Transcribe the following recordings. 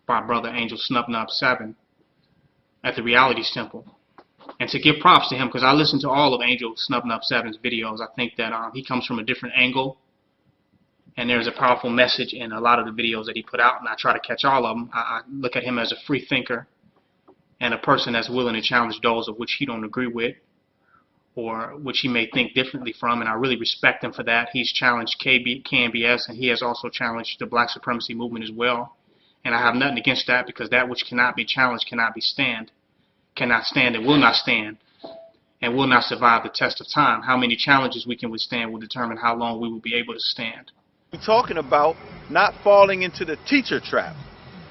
by Brother Angel Snubnub 7 at the Realities Temple. And to give props to him, because I listened to all of Angel Snubnub 7's videos. I think that he comes from a different angle, and there's a powerful message in a lot of the videos that he put out, and I try to catch all of them. I look at him as a free thinker and a person that's willing to challenge those of which he don't agree with or which he may think differently from, and I really respect him for that. He's challenged KNBS, and he has also challenged the black supremacy movement as well. And I have nothing against that, because that which cannot be challenged cannot stand and will not stand and will not survive the test of time. How many challenges we can withstand will determine how long we will be able to stand. We're talking about not falling into the teacher trap,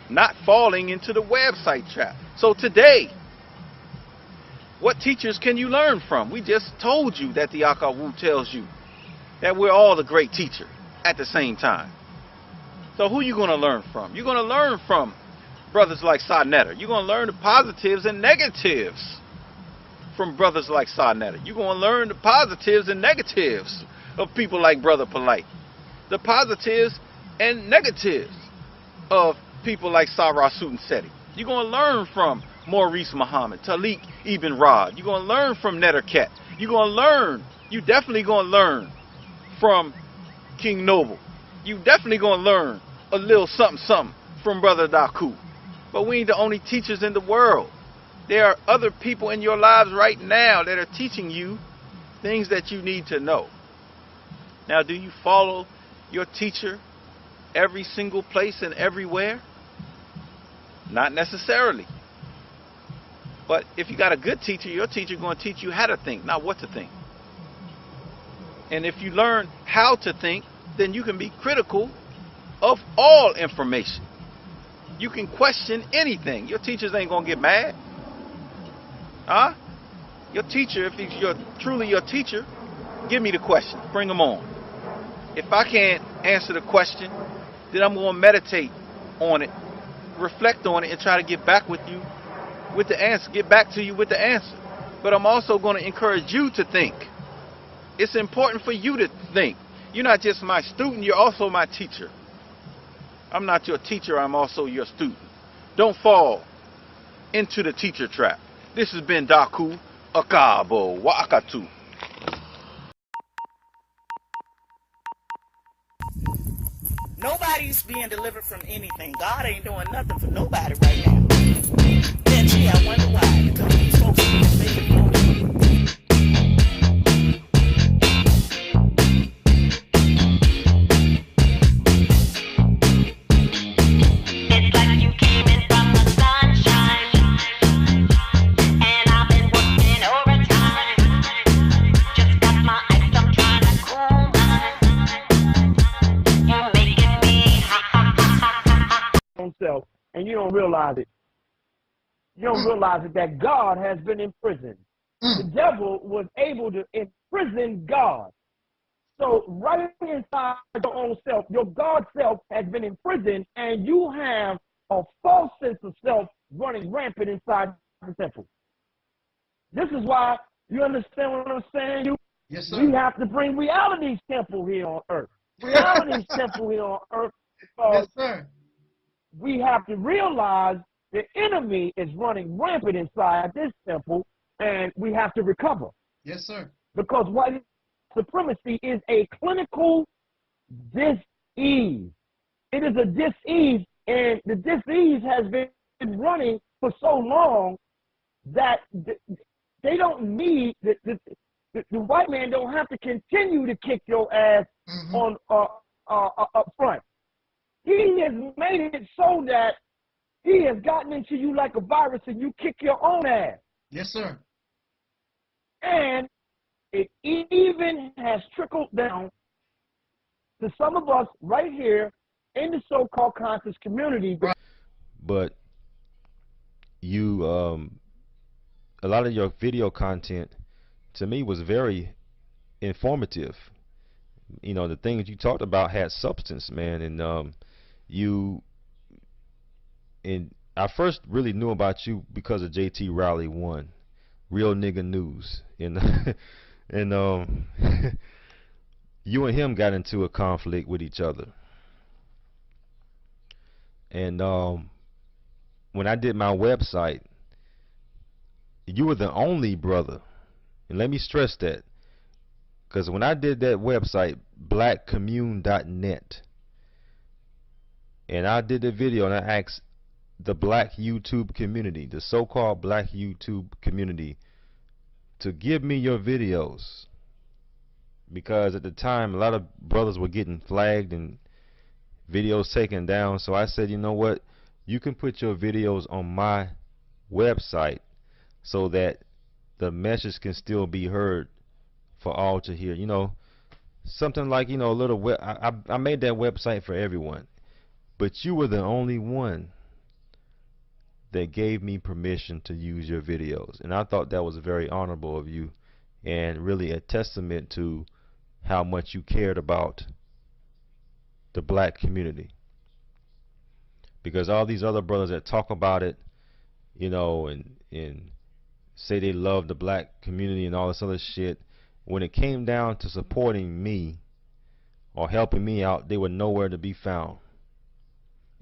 not falling into the website trap. So today, what teachers can you learn from? We just told you that the Akawu tells you that we're all the great teacher at the same time. So who are you going to learn from? You're going to learn from brothers like Sa-Neter. You're going to learn the positives and negatives from brothers like Sa-Neter. You're going to learn the positives and negatives of people like Brother Polite. The positives and negatives of people like Sarah Sutanseti. You're going to learn from Maurice Muhammad, Taalik Ibn'rad. You're going to learn from Netterket. You're going to learn, you definitely going to learn from King Noble. You definitely going to learn a little something something from Brother Daku. But we ain't the only teachers in the world. There are other people in your lives right now that are teaching you things that you need to know. Now, do you follow your teacher every single place and everywhere? Not necessarily. But if you got a good teacher, your teacher going to teach you how to think, not what to think. And if you learn how to think, then you can be critical of all information. You can question anything. Your teachers ain't going to get mad. Huh? Your teacher, if he's truly your teacher, give me the question. Bring them on. If I can't answer the question, then I'm going to meditate on it, reflect on it, and try to get back with you with the answer, get back to you with the answer. But I'm also going to encourage you to think. It's important for you to think. You're not just my student, you're also my teacher. I'm not your teacher, I'm also your student. Don't fall into the teacher trap. This has been Daku Akabo Wakatu. Nobody's being delivered from anything. God ain't doing nothing for nobody right now. And gee, I wonder why. Because these folks are just making fun. Self, and you don't realize it. You don't realize it, that God has been imprisoned. The devil was able to imprison God. So right inside your own self, your God self has been imprisoned, and you have a false sense of self running rampant inside the temple. This is why, you understand what I'm saying? Yes, sir. We have to bring reality's temple here on earth. Reality's temple here on earth. Yes, sir. We have to realize the enemy is running rampant inside this temple, and we have to recover. Yes, sir. Because white supremacy is a clinical dis-ease. It is a dis-ease, and the dis-ease has been running for so long that they don't need, the white man don't have to continue to kick your ass on up front. He has made it so that he has gotten into you like a virus and you kick your own ass. Yes, sir. And it even has trickled down to some of us right here in the so-called conscious community. But you, a lot of your video content to me was very informative. You know, the things you talked about had substance, man, and I first really knew about you because of JT Rowley 1, Real Nigga News, and you and him got into a conflict with each other, and when I did my website, you were the only brother, and let me stress that, because when I did that website, blackcommune.net, and I did the video and I asked the black YouTube community, the so-called black YouTube community, to give me your videos, because at the time a lot of brothers were getting flagged and videos taken down. So I said, you know what, you can put your videos on my website so that the message can still be heard for all to hear. You know, something like, you know, a little I made that website for everyone, but you were the only one that gave me permission to use your videos, and I thought that was very honorable of you and really a testament to how much you cared about the black community. Because all these other brothers that talk about it, you know, and say they love the black community and all this other shit, when it came down to supporting me or helping me out, they were nowhere to be found.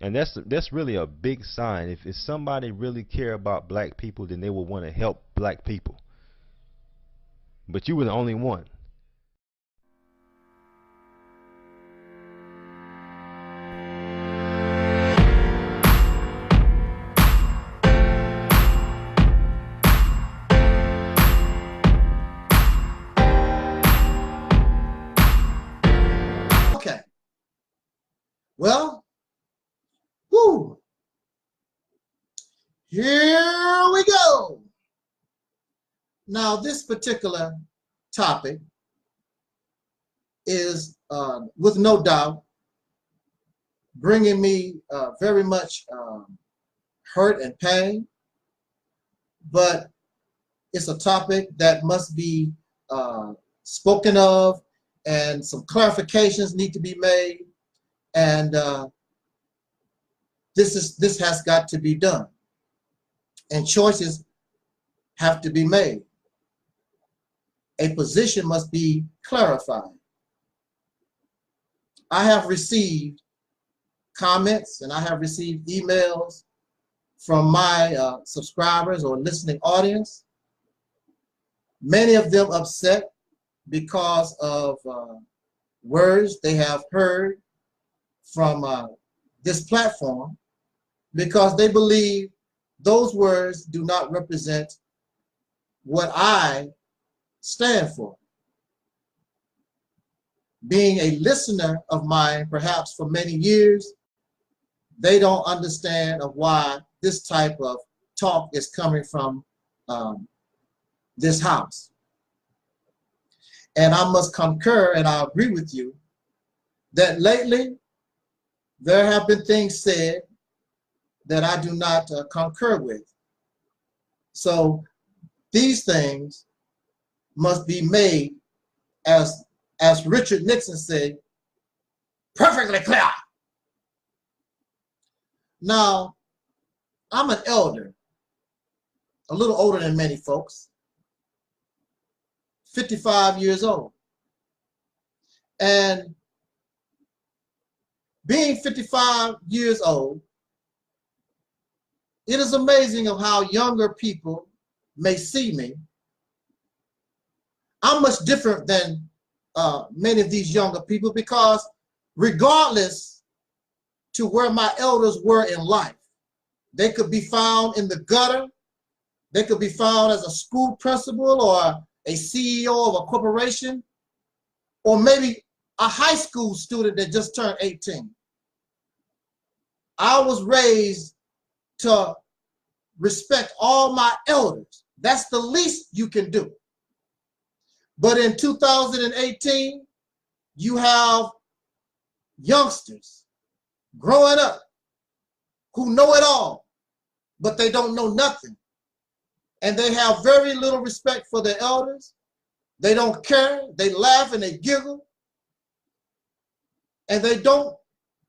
And that's really a big sign. If somebody really care about black people, then they will want to help black people. But you were the only one. Okay. Well, whoo. Here we go. Now, this particular topic is, with no doubt, bringing me very much hurt and pain, but it's a topic that must be spoken of, and some clarifications need to be made, and this has got to be done, and choices have to be made. A position must be clarified. I have received comments and I have received emails from my subscribers or listening audience, many of them upset because of words they have heard from this platform, because they believe those words do not represent what I stand for. Being a listener of mine, perhaps for many years, they don't understand of why this type of talk is coming from this house. And I must concur, and I agree with you, that lately there have been things said that I do not concur with. So these things must be made, as Richard Nixon said, perfectly clear. Now, I'm an elder, a little older than many folks, 55 years old. And being 55 years old, it is amazing of how younger people may see me. I'm much different than many of these younger people, because regardless to where my elders were in life, they could be found in the gutter, they could be found as a school principal or a CEO of a corporation, or maybe a high school student that just turned 18. I was raised to respect all my elders. That's the least you can do. But in 2018, you have youngsters growing up who know it all, but they don't know nothing. And they have very little respect for their elders. They don't care. They laugh and they giggle. And they don't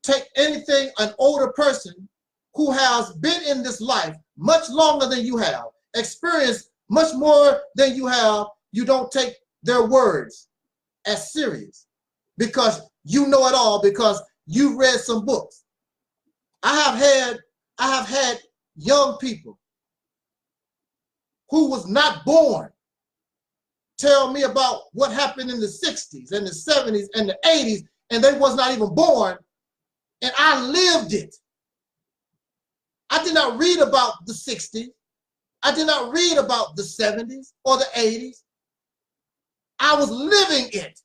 take anything an older person who has been in this life much longer than you have, experienced much more than you have, you don't take their words as serious, because you know it all, because you read some books. I have had young people who was not born tell me about what happened in the 60s and the 70s and the 80s, and they was not even born, and I lived it. I did not read about the 60s. I did not read about the 70s or the 80s. I was living it.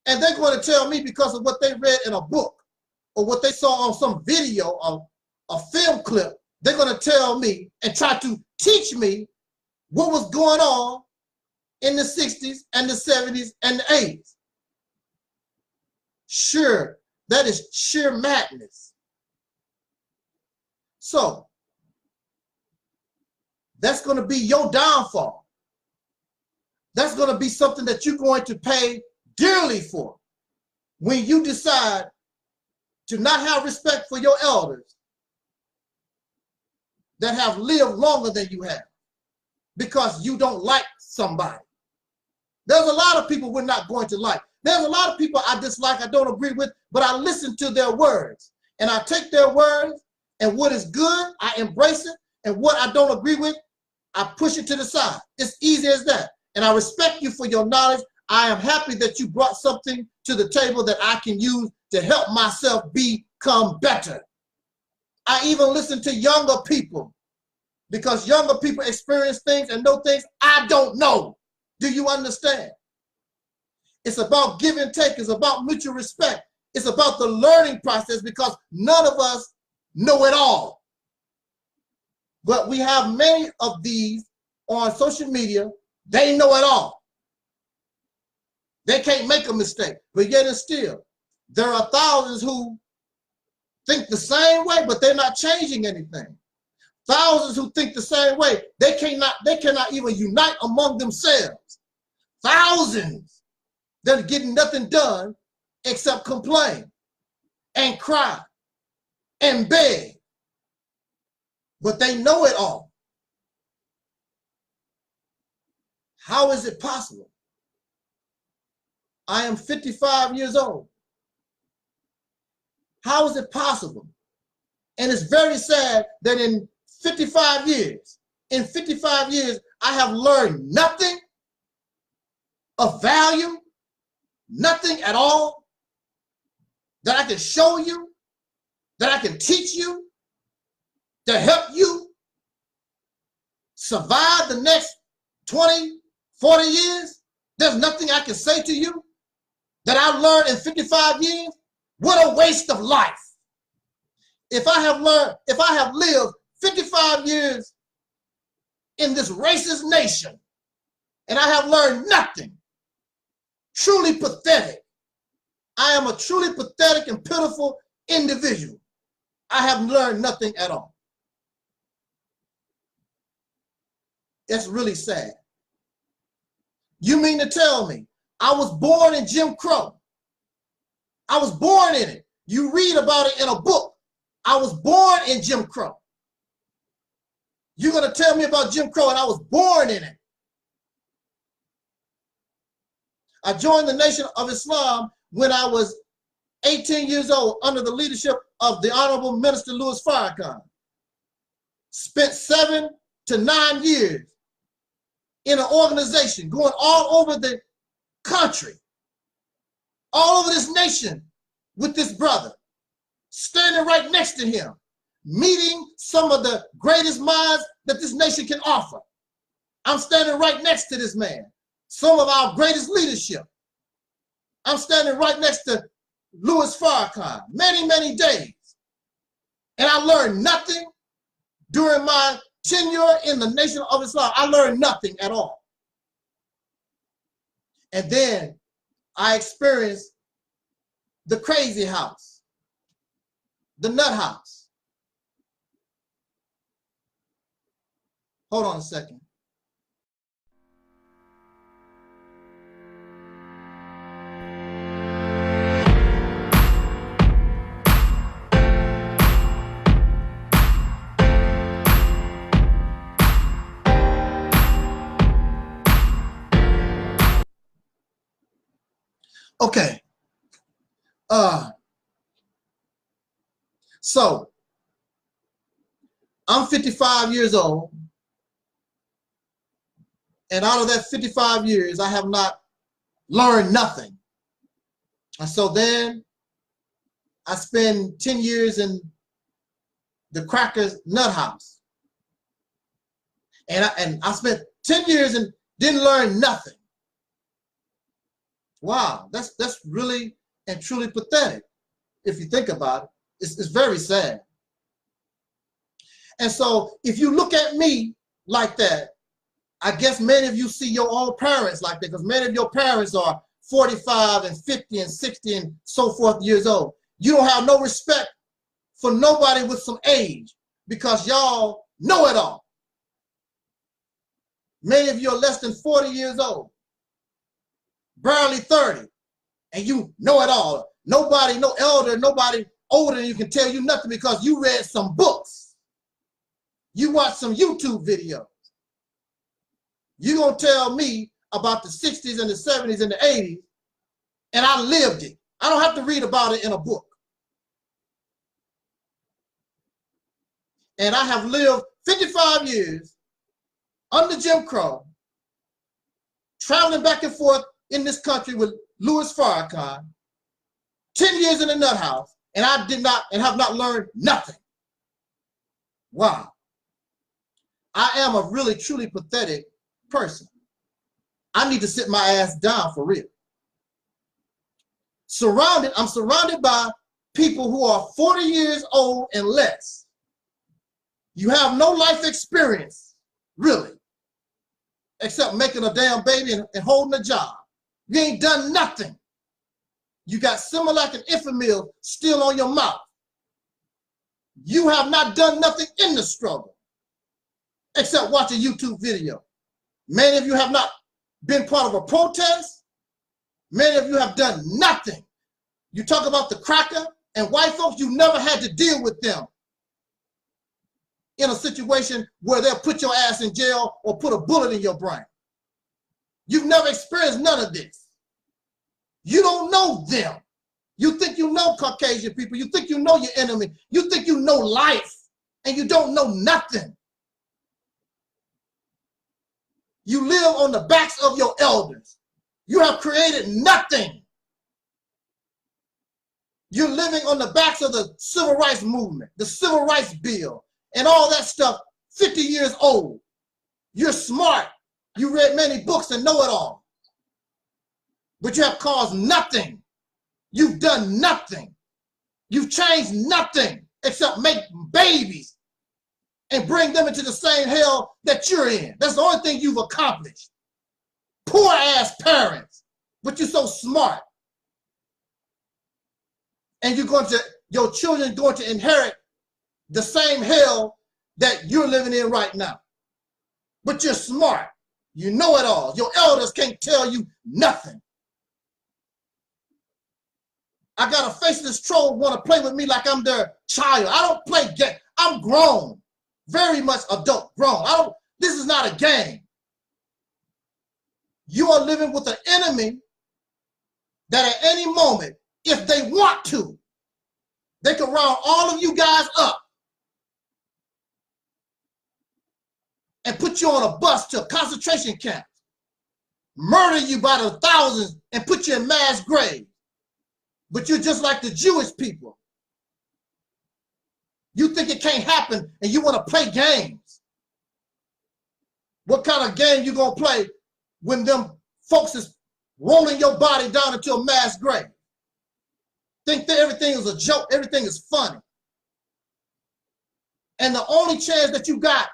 And they're going to tell me because of what they read in a book or what they saw on some video or a film clip, they're going to tell me and try to teach me what was going on in the 60s and the 70s and the 80s. Sure, that is sheer madness. So, that's going to be your downfall. That's going to be something that you're going to pay dearly for when you decide to not have respect for your elders that have lived longer than you have because you don't like somebody. There's a lot of people we're not going to like. There's a lot of people I dislike, I don't agree with, but I listen to their words. And I take their words, and what is good, I embrace it, and what I don't agree with, I push it to the side. It's easy as that. And I respect you for your knowledge. I am happy that you brought something to the table that I can use to help myself become better. I even listen to younger people because younger people experience things and know things I don't know. Do you understand? It's about give and take. It's about mutual respect. It's about the learning process because none of us know it all. But we have many of these on social media. They know it all. They can't make a mistake. But yet and still, there are thousands who think the same way, but they're not changing anything. Thousands who think the same way. They cannot even unite among themselves. Thousands that are getting nothing done except complain and cry and beg. But they know it all. How is it possible? I am 55 years old. How is it possible? And it's very sad that in 55 years, I have learned nothing of value, nothing at all that I can show you, that I can teach you, to help you survive the next 20, 40 years. There's nothing I can say to you that I've learned in 55 years. What a waste of life. If I have lived 55 years in this racist nation and I have learned nothing, truly pathetic. I am a truly pathetic and pitiful individual. I have learned nothing at all. It's really sad. You mean to tell me I was born in Jim Crow? I was born in it. You read about it in a book. I was born in Jim Crow. You're going to tell me about Jim Crow and I was born in it. I joined the Nation of Islam when I was 18 years old under the leadership of the Honorable Minister Louis Farrakhan. Spent 7 to 9 years in an organization going all over the country, all over this nation with this brother, standing right next to him, meeting some of the greatest minds that this nation can offer. I'm standing right next to this man, some of our greatest leadership. I'm standing right next to Louis Farrakhan, many, many days. And I learned nothing during my tenure in the Nation of Islam. I learned nothing at all. And then I experienced the crazy house, the nut house. Hold on a second. Okay. So I'm 55 years old, and out of that 55 years, I have not learned nothing. And so then I spend 10 years in the crackers nut house. And I spent 10 years and didn't learn nothing. Wow, that's really and truly pathetic. If you think about it, it's very sad. And so if you look at me like that, I guess many of you see your own parents like that, because many of your parents are 45 and 50 and 60 and so forth years old. You don't have no respect for nobody with some age, because y'all know it all. Many of you are less than 40 years old, barely 30, and you know it all. Nobody, no elder, nobody older than you can tell you nothing, because you read some books. You watched some YouTube videos. You're going to tell me about the 60s and the 70s and the 80s, and I lived it. I don't have to read about it in a book. And I have lived 55 years under Jim Crow, traveling back and forth in this country with Louis Farrakhan, 10 years in the nut house, and I did not and have not learned nothing. Wow. I am a really, truly pathetic person. I need to sit my ass down for real. I'm surrounded by people who are 40 years old and less. You have no life experience, really, except making a damn baby and holding a job. You ain't done nothing. You got Similac and Infamil still on your mouth. You have not done nothing in the struggle, except watch a YouTube video. Many of you have not been part of a protest. Many of you have done nothing. You talk about the cracker and white folks, you never had to deal with them in a situation where they'll put your ass in jail or put a bullet in your brain. You've never experienced none of this. You don't know them. You think you know Caucasian people. You think you know your enemy. You think you know life, and you don't know nothing. You live on the backs of your elders. You have created nothing. You're living on the backs of the civil rights movement, the civil rights bill, and all that stuff, 50 years old. You're smart. You read many books and know it all. But you have caused nothing. You've done nothing. You've changed nothing except make babies and bring them into the same hell that you're in. That's the only thing you've accomplished. Poor ass parents, but you're so smart. And your children are going to inherit the same hell that you're living in right now. But you're smart. You know it all. Your elders can't tell you nothing. I got a faceless troll want to play with me like I'm their child. I don't play game. I'm grown. Very much adult, grown. This is not a game. You are living with an enemy that at any moment, if they want to, they can round all of you guys up and put you on a bus to a concentration camp, murder you by the thousands and put you in mass graves. But you're just like the Jewish people. You think it can't happen and you want to play games. What kind of game you gonna play when them folks is rolling your body down into a mass grave? Think that everything is a joke, everything is funny. And the only chance that you got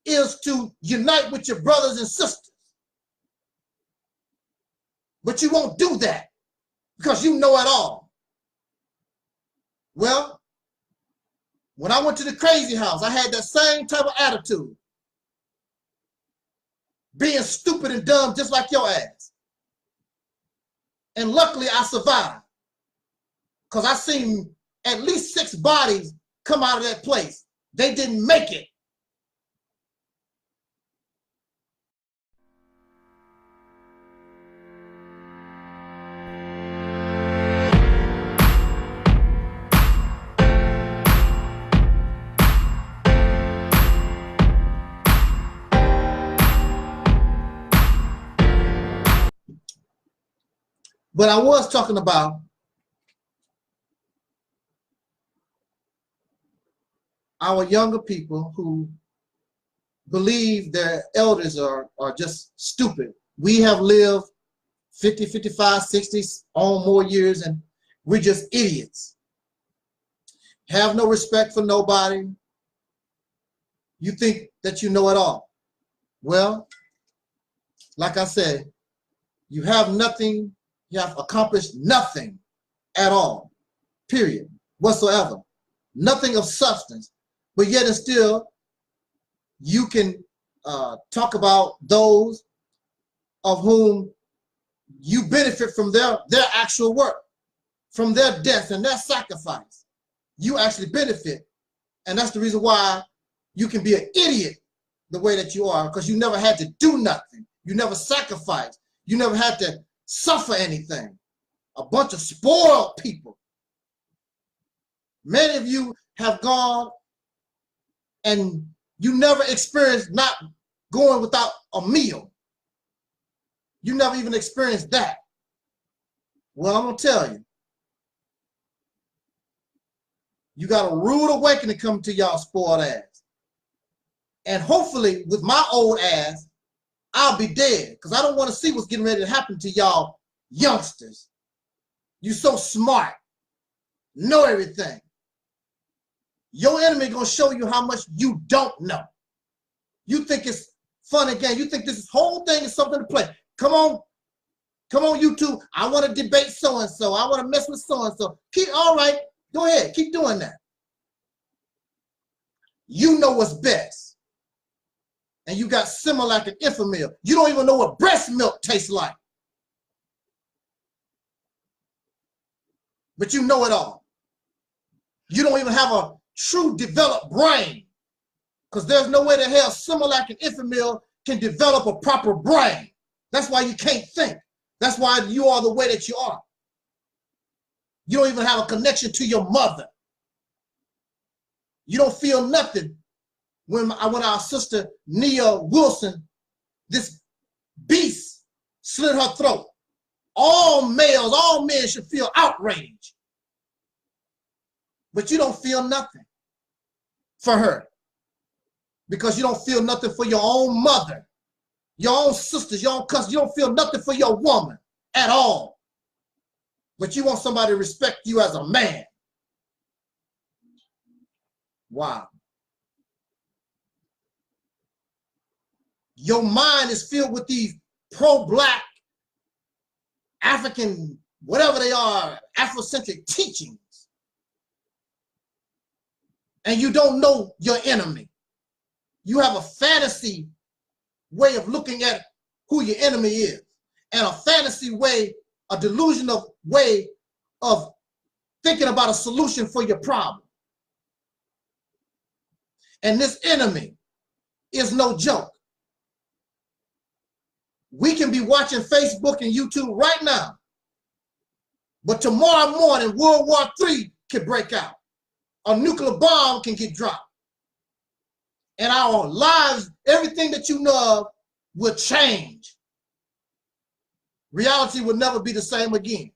is to unite with your brothers and sisters. But you won't do that because you know it all. Well, when I went to the crazy house, I had that same type of attitude. Being stupid and dumb just like your ass. And luckily I survived. Because I seen at least 6 bodies come out of that place. They didn't make it. But I was talking about our younger people who believe their elders are just stupid. We have lived 50, 55, 60 or more years, and we're just idiots. Have no respect for nobody. You think that you know it all. Well, like I said, you have nothing, you have accomplished nothing at all, period, whatsoever. Nothing of substance. But yet and still, you can talk about those of whom you benefit from their actual work, from their death and their sacrifice. You actually benefit. And that's the reason why you can be an idiot the way that you are, because you never had to do nothing. You never sacrificed. You never had to suffer anything. A bunch of spoiled people. Many of you have gone and you never experienced not going without a meal. You never even experienced that. Well, I'm going to tell you. You got a rude awakening coming to y'all spoiled ass. And hopefully, with my old ass, I'll be dead, because I don't want to see what's getting ready to happen to y'all youngsters. You so smart, know everything. Your enemy gonna show you how much you don't know. You think it's fun again. You think this whole thing is something to play. Come on, YouTube. I want to debate so-and-so. I want to mess with so-and-so. All right, go ahead, keep doing that. You know what's best. And you got Similac and Infamil. You don't even know what breast milk tastes like. But you know it all. You don't even have a true developed brain, because there's no way the hell Similac and Infamil can develop a proper brain. That's why you can't think. That's why you are the way that you are. You don't even have a connection to your mother. You don't feel nothing. When our sister Nia Wilson, this beast, slit her throat. All males, all men should feel outraged. But you don't feel nothing for her, because you don't feel nothing for your own mother, your own sisters, your own cousins. You don't feel nothing for your woman at all. But you want somebody to respect you as a man. Wow. Your mind is filled with these pro-black, African, whatever they are, Afrocentric teachings. And you don't know your enemy. You have a fantasy way of looking at who your enemy is, and a fantasy way, a delusional way of thinking about a solution for your problem. And this enemy is no joke. We can be watching Facebook and YouTube right now, but tomorrow morning, World War III can break out. A nuclear bomb can get dropped. And our lives, everything that you know of, will change. Reality will never be the same again.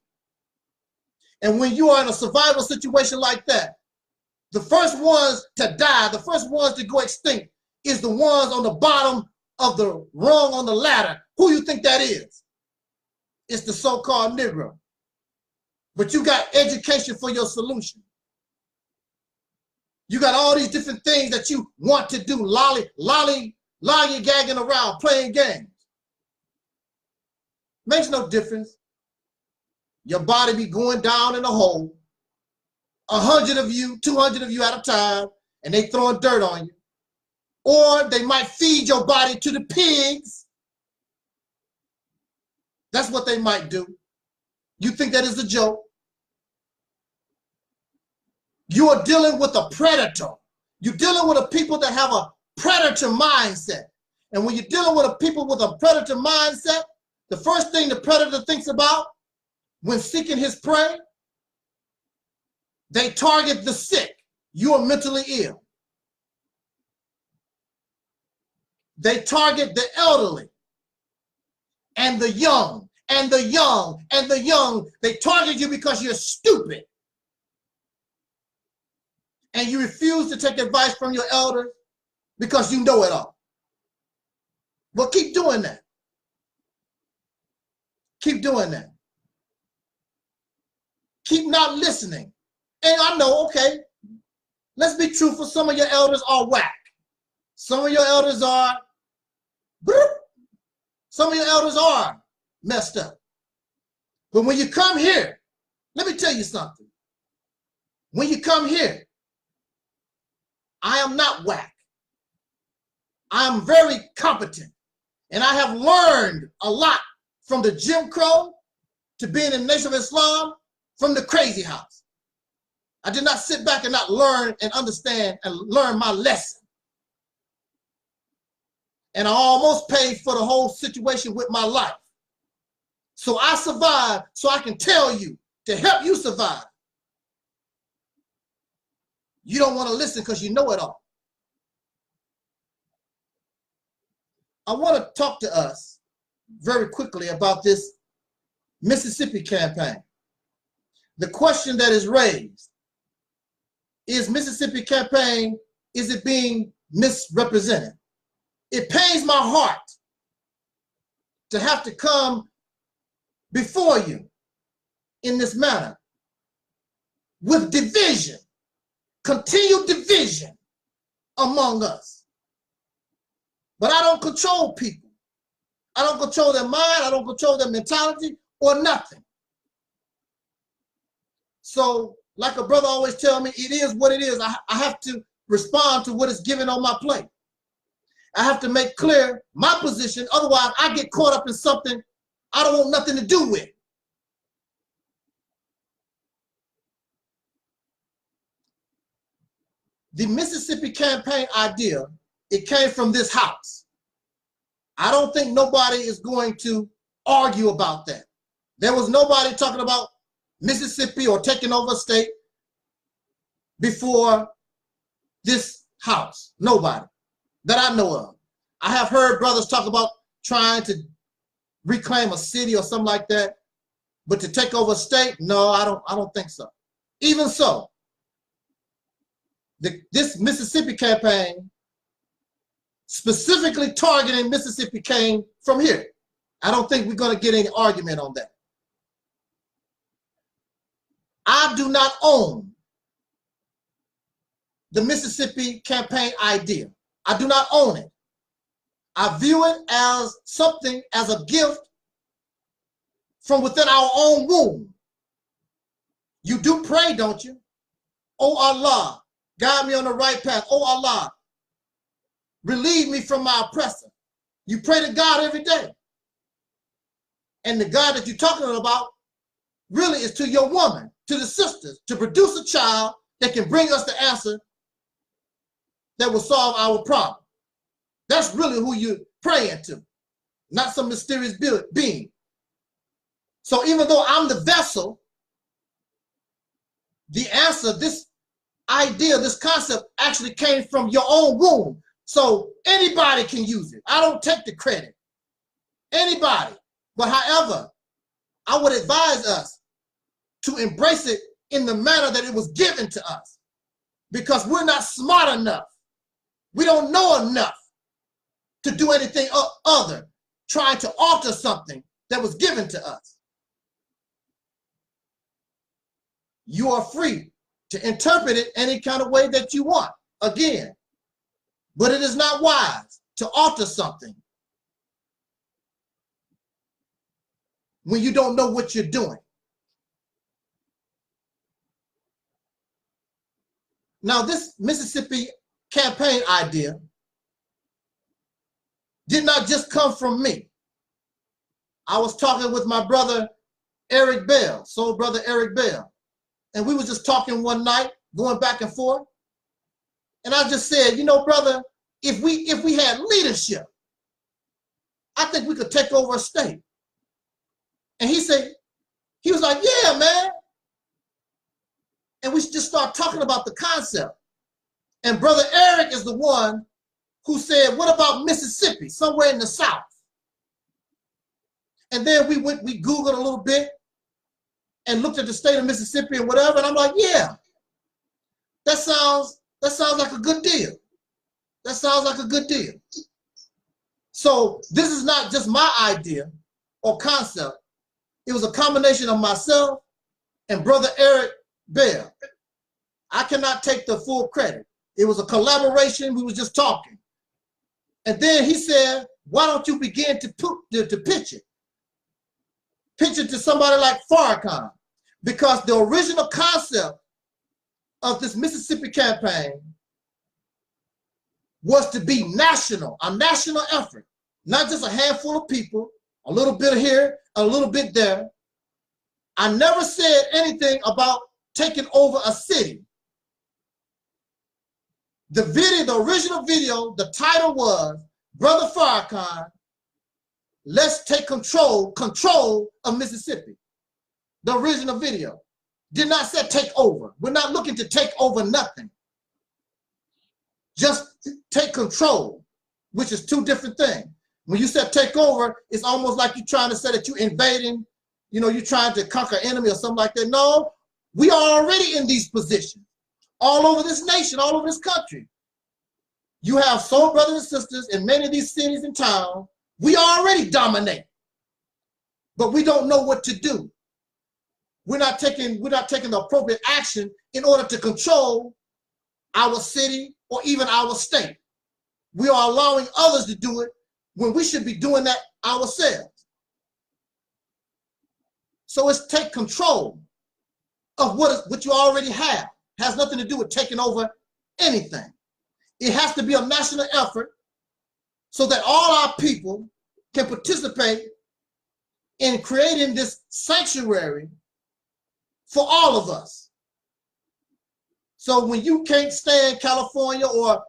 And when you are in a survival situation like that, the first ones to die, the first ones to go extinct, is the ones on the bottom of the rung on the ladder. Who you think that is? It's the so-called Negro. But you got education for your solution. You got all these different things that you want to do, lollygagging around, playing games. Makes no difference. Your body be going down in a hole. 100 of you, 200 of you at a time, and they throwing dirt on you. Or they might feed your body to the pigs. That's what they might do. You think that is a joke? You are dealing with a predator. You're dealing with a people that have a predator mindset. And when you're dealing with a people with a predator mindset, the first thing the predator thinks about when seeking his prey, they target the sick. You are mentally ill. They target the elderly and the young and the young and the young. They target you because you're stupid. And you refuse to take advice from your elders because you know it all. Well, keep doing that. Keep doing that. Keep not listening. And I know, okay, let's be truthful. Some of your elders are whack. Some of your elders are, some of your elders are messed up. But when you come here, let me tell you something. When you come here, I am not whack. I am very competent. And I have learned a lot from the Jim Crow to being in the Nation of Islam, from the crazy house. I did not sit back and not learn and understand and learn my lesson. And I almost paid for the whole situation with my life. So I survived so I can tell you to help you survive. You don't want to listen because you know it all. I want to talk to us very quickly about this Mississippi campaign. The question that is raised is Mississippi campaign, is it being misrepresented? It pains my heart to have to come before you in this manner with division, continued division among us. But I don't control people. I don't control their mind. I don't control their mentality or nothing. So, like a brother always tell me, it is what it is. I have to respond to what is given on my plate. I have to make clear my position. Otherwise, I get caught up in something I don't want nothing to do with. The Mississippi campaign idea, it came from this house. I don't think nobody is going to argue about that. There was nobody talking about Mississippi or taking over a state before this house. Nobody that I know of. I have heard brothers talk about trying to reclaim a city or something like that, but to take over a state, no, I don't think so. Even so, this Mississippi campaign, specifically targeting Mississippi, came from here. I don't think we're going to get any argument on that. I do not own the Mississippi campaign idea. I do not own it. I view it as something, as a gift from within our own womb. You do pray, don't you? Oh Allah, guide me on the right path. Oh Allah, relieve me from my oppressor. You pray to God every day. And the God that you're talking about really is to your woman, to the sisters, to produce a child that can bring us the answer that will solve our problem. That's really who you're praying to, not some mysterious being. So even though I'm the vessel, the answer, this idea, this concept actually came from your own womb. So anybody can use it. I don't take the credit. Anybody. But however, I would advise us to embrace it in the manner that it was given to us, because we're not smart enough. We don't know enough to do anything other, trying to alter something that was given to us. You are free to interpret it any kind of way that you want, again. But it is not wise to alter something when you don't know what you're doing. Now, this Mississippi campaign idea did not just come from me. I was talking with my brother Eric Bell, soul brother Eric Bell, and we was just talking one night, going back and forth. And I just said, you know, brother, if we had leadership, I think we could take over a state. And he was like, yeah, man. And we just start talking about the concept. And brother Eric is the one who said, what about Mississippi, somewhere in the South? And then we Googled a little bit and looked at the state of Mississippi and whatever, and I'm like, yeah, that sounds like a good deal. That sounds like a good deal. So this is not just my idea or concept. It was a combination of myself and Brother Eric Bell. I cannot take the full credit. It was a collaboration. We was just talking. And then he said, why don't you begin to pitch it? Pitch it to somebody like Farrakhan. Because the original concept of this Mississippi campaign was to be national, a national effort, not just a handful of people, a little bit here, a little bit there. I never said anything about taking over a city. The video, the original video, the title was Brother Farrakhan, let's take control of Mississippi. The original video did not say take over. We're not looking to take over nothing. Just take control, which is two different things. When you said take over, it's almost like you're trying to say that you're invading, you know, you're trying to conquer enemy or something like that. No, we are already in these positions all over this nation, all over this country. You have soul brothers and sisters in many of these cities and towns. We already dominate, but we don't know what to do. We're not taking the appropriate action in order to control our city or even our state. We are allowing others to do it when we should be doing that ourselves. So it's take control of what you already have. It has nothing to do with taking over anything. It has to be a national effort so that all our people can participate in creating this sanctuary for all of us. So when you can't stay in California or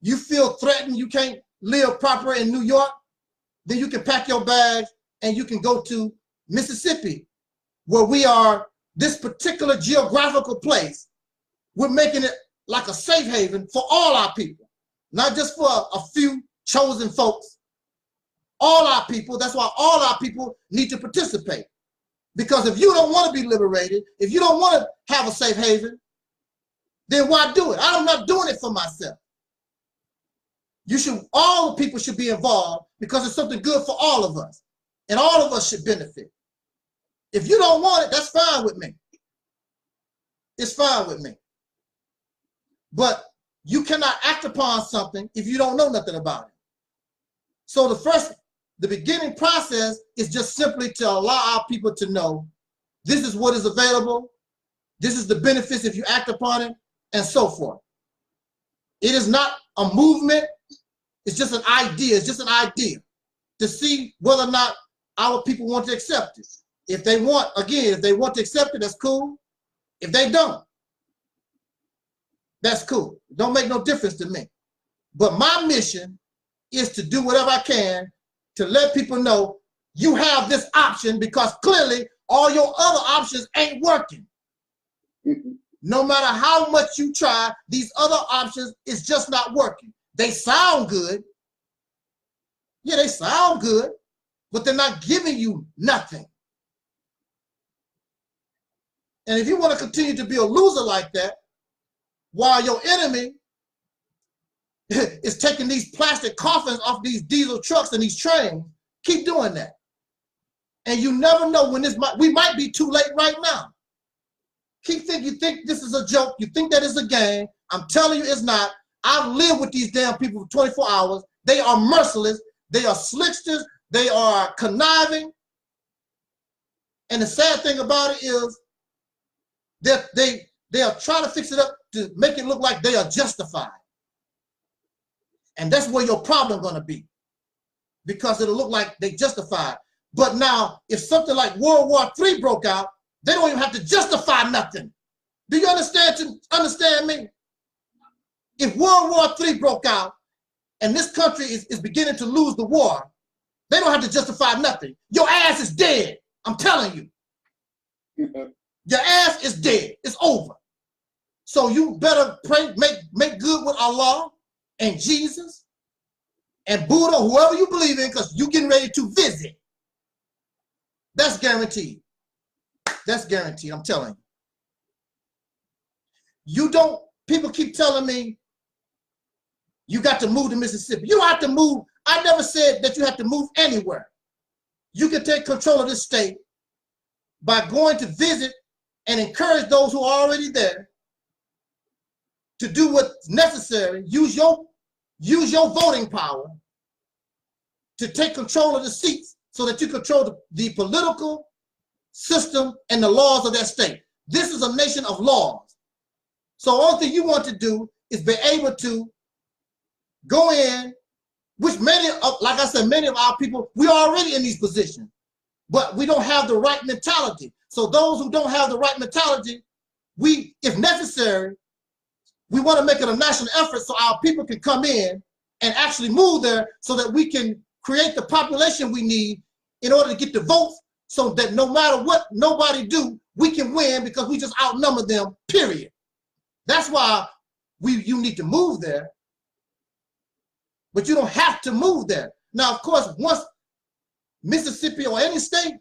you feel threatened, you can't live proper in New York, then you can pack your bags and you can go to Mississippi, where we are this particular geographical place. We're making it like a safe haven for all our people, not just for a few chosen folks. All our people, that's why all our people need to participate. Because if you don't want to be liberated, if you don't want to have a safe haven, then why do it? I'm not doing it for myself. All the people should be involved because it's something good for all of us. And all of us should benefit. If you don't want it, that's fine with me. It's fine with me. But you cannot act upon something if you don't know nothing about it. So the beginning process is just simply to allow our people to know this is what is available, this is the benefits if you act upon it, and so forth. It is not a movement, it's just an idea. It's just an idea to see whether or not our people want to accept it. If they want, again, if they want to accept it, that's cool. If they don't, that's cool. It don't make no difference to me. But my mission is to do whatever I can to let people know you have this option, because clearly all your other options ain't working. No matter how much you try, these other options is just not working. They sound good. Yeah, they sound good, but they're not giving you nothing. And if you want to continue to be a loser like that, while your enemy is taking these plastic coffins off these diesel trucks and these trains, keep doing that. And you never know when we might be too late right now. You think this is a joke, you think that is a game. I'm telling you it's not. I've lived with these damn people for 24 hours. They are merciless. They are slicksters. They are conniving. And the sad thing about it is that they are trying to fix it up to make it look like they are justified. And that's where your problem going to be, because it'll look like they justified. But now, if something like World War III broke out, they don't even have to justify nothing. Do you understand me? If World War III broke out and this country is beginning to lose the war, they don't have to justify nothing. Your ass is dead. I'm telling you. Your ass is dead. It's over. So you better pray, make good with Allah and Jesus and Buddha, whoever you believe in, because you're getting ready to visit. That's guaranteed. That's guaranteed, I'm telling you. You don't, people keep telling me, you got to move to Mississippi. You don't have to move. I never said that you have to move anywhere. You can take control of this state by going to visit and encourage those who are already there to do what's necessary. Use your voting power to take control of the seats so that you control the political system and the laws of that state. This is a nation of laws. So all thing you want to do is be able to go in, which many of, like I said, many of our people, we are already in these positions, but we don't have the right mentality. So those who don't have the right mentality, we, if necessary, we want to make it a national effort so our people can come in and actually move there so that we can create the population we need in order to get the votes so that no matter what nobody do, we can win because we just outnumber them, period. That's why you need to move there, but you don't have to move there. Now, of course, once Mississippi or any state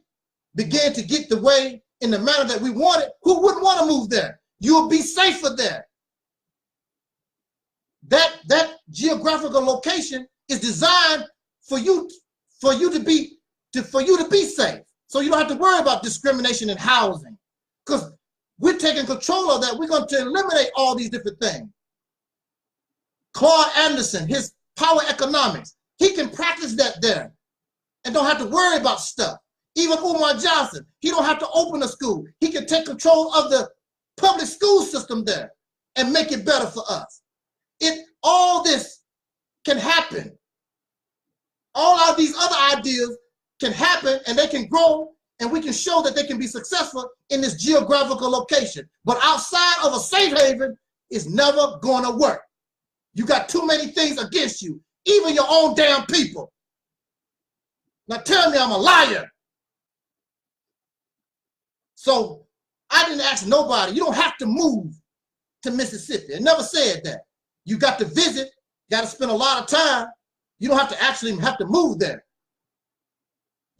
began to get the way in the manner that we want it, who wouldn't want to move there? You'll be safer there. That geographical location is designed for you to be safe. So you don't have to worry about discrimination in housing, because we're taking control of that. We're going to eliminate all these different things. Claude Anderson, his power economics, he can practice that there and don't have to worry about stuff. Even Umar Johnson, he don't have to open a school. He can take control of the public school system there and make it better for us. All this can happen. All of these other ideas can happen and they can grow, and we can show that they can be successful in this geographical location. But outside of a safe haven, it's never gonna work. You got too many things against you, even your own damn people. Now tell me I'm a liar. So I didn't ask nobody, you don't have to move to Mississippi. I never said that. You got to visit, got to spend a lot of time. You don't have to actually have to move there.